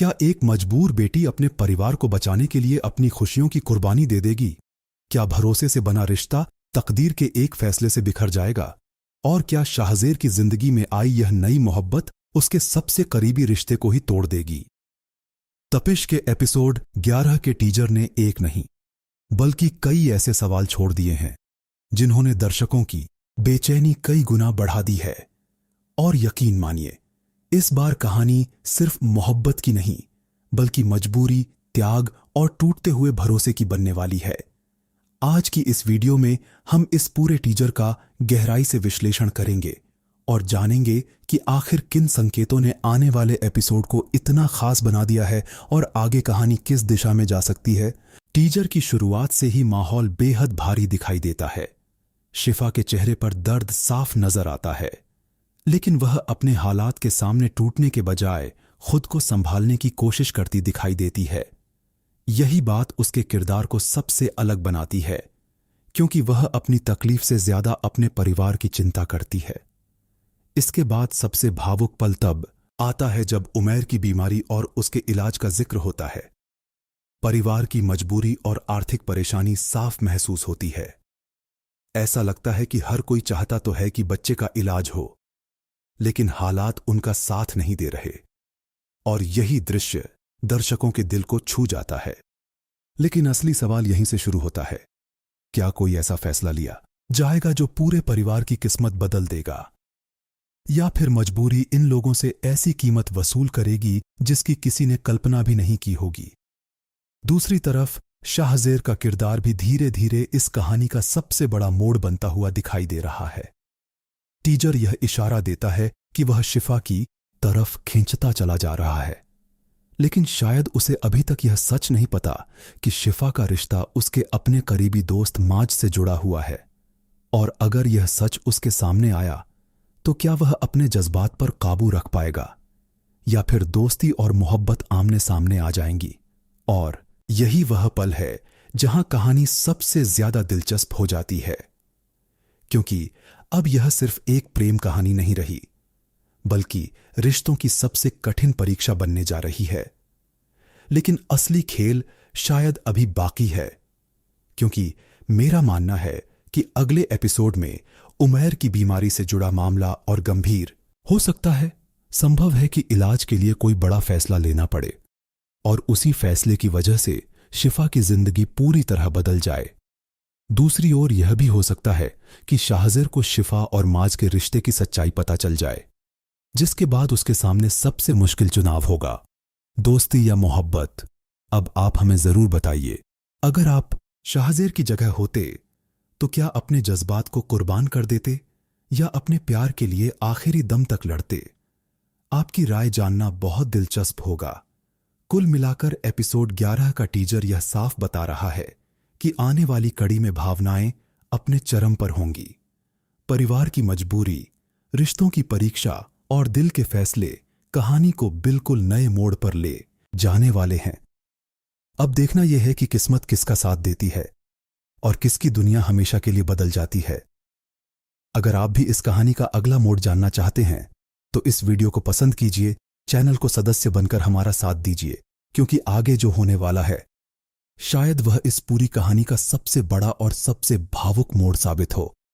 क्या एक मजबूर बेटी अपने परिवार को बचाने के लिए अपनी खुशियों की कुर्बानी दे देगी? क्या भरोसे से बना रिश्ता तकदीर के एक फैसले से बिखर जाएगा? और क्या शाहजेर की जिंदगी में आई यह नई मोहब्बत उसके सबसे करीबी रिश्ते को ही तोड़ देगी? तपिश के एपिसोड 11 के टीजर ने एक नहीं बल्कि कई ऐसे सवाल छोड़ दिए हैं जिन्होंने दर्शकों की बेचैनी कई गुना बढ़ा दी है। और यकीन मानिए, इस बार कहानी सिर्फ मोहब्बत की नहीं बल्कि मजबूरी, त्याग और टूटते हुए भरोसे की बनने वाली है। आज की इस वीडियो में हम इस पूरे टीजर का गहराई से विश्लेषण करेंगे और जानेंगे कि आखिर किन संकेतों ने आने वाले एपिसोड को इतना खास बना दिया है और आगे कहानी किस दिशा में जा सकती है। टीजर की शुरुआत से ही माहौल बेहद भारी दिखाई देता है। शिफा के चेहरे पर दर्द साफ नजर आता है, लेकिन वह अपने हालात के सामने टूटने के बजाय खुद को संभालने की कोशिश करती दिखाई देती है। यही बात उसके किरदार को सबसे अलग बनाती है, क्योंकि वह अपनी तकलीफ से ज्यादा अपने परिवार की चिंता करती है। इसके बाद सबसे भावुक पल तब आता है जब उमैर की बीमारी और उसके इलाज का जिक्र होता है। परिवार की मजबूरी और आर्थिक परेशानी साफ महसूस होती है। ऐसा लगता है कि हर कोई चाहता तो है कि बच्चे का इलाज हो, लेकिन हालात उनका साथ नहीं दे रहे। और यही दृश्य दर्शकों के दिल को छू जाता है। लेकिन असली सवाल यहीं से शुरू होता है। क्या कोई ऐसा फैसला लिया जाएगा जो पूरे परिवार की किस्मत बदल देगा? या फिर मजबूरी इन लोगों से ऐसी कीमत वसूल करेगी जिसकी किसी ने कल्पना भी नहीं की होगी? दूसरी तरफ शाहजेर का किरदार भी धीरे धीरे इस कहानी का सबसे बड़ा मोड़ बनता हुआ दिखाई दे रहा है। टीजर यह इशारा देता है कि वह शिफा की तरफ खींचता चला जा रहा है, लेकिन शायद उसे अभी तक यह सच नहीं पता कि शिफा का रिश्ता उसके अपने करीबी दोस्त माज से जुड़ा हुआ है। और अगर यह सच उसके सामने आया तो क्या वह अपने जज्बात पर काबू रख पाएगा, या फिर दोस्ती और मोहब्बत आमने सामने आ जाएंगी? और यही वह पल है जहां कहानी सबसे ज्यादा दिलचस्प हो जाती है, क्योंकि अब यह सिर्फ एक प्रेम कहानी नहीं रही बल्कि रिश्तों की सबसे कठिन परीक्षा बनने जा रही है। लेकिन असली खेल शायद अभी बाकी है, क्योंकि मेरा मानना है कि अगले एपिसोड में उमैर की बीमारी से जुड़ा मामला और गंभीर हो सकता है। संभव है कि इलाज के लिए कोई बड़ा फैसला लेना पड़े और उसी फैसले की वजह से शिफा की जिंदगी पूरी तरह बदल जाए। दूसरी ओर यह भी हो सकता है कि शाहजेर को शिफा और माज के रिश्ते की सच्चाई पता चल जाए, जिसके बाद उसके सामने सबसे मुश्किल चुनाव होगा, दोस्ती या मोहब्बत। अब आप हमें जरूर बताइए, अगर आप शाहजेर की जगह होते तो क्या अपने जज्बात को कुर्बान कर देते या अपने प्यार के लिए आखिरी दम तक लड़ते? आपकी राय जानना बहुत दिलचस्प होगा। कुल मिलाकर एपिसोड 11 का टीजर यह साफ बता रहा है कि आने वाली कड़ी में भावनाएं अपने चरम पर होंगी। परिवार की मजबूरी, रिश्तों की परीक्षा और दिल के फैसले कहानी को बिल्कुल नए मोड़ पर ले जाने वाले हैं। अब देखना यह है कि किस्मत किसका साथ देती है और किसकी दुनिया हमेशा के लिए बदल जाती है। अगर आप भी इस कहानी का अगला मोड़ जानना चाहते हैं तो इस वीडियो को पसंद कीजिए, चैनल को सदस्य बनकर हमारा साथ दीजिए, क्योंकि आगे जो होने वाला है शायद वह इस पूरी कहानी का सबसे बड़ा और सबसे भावुक मोड़ साबित हो।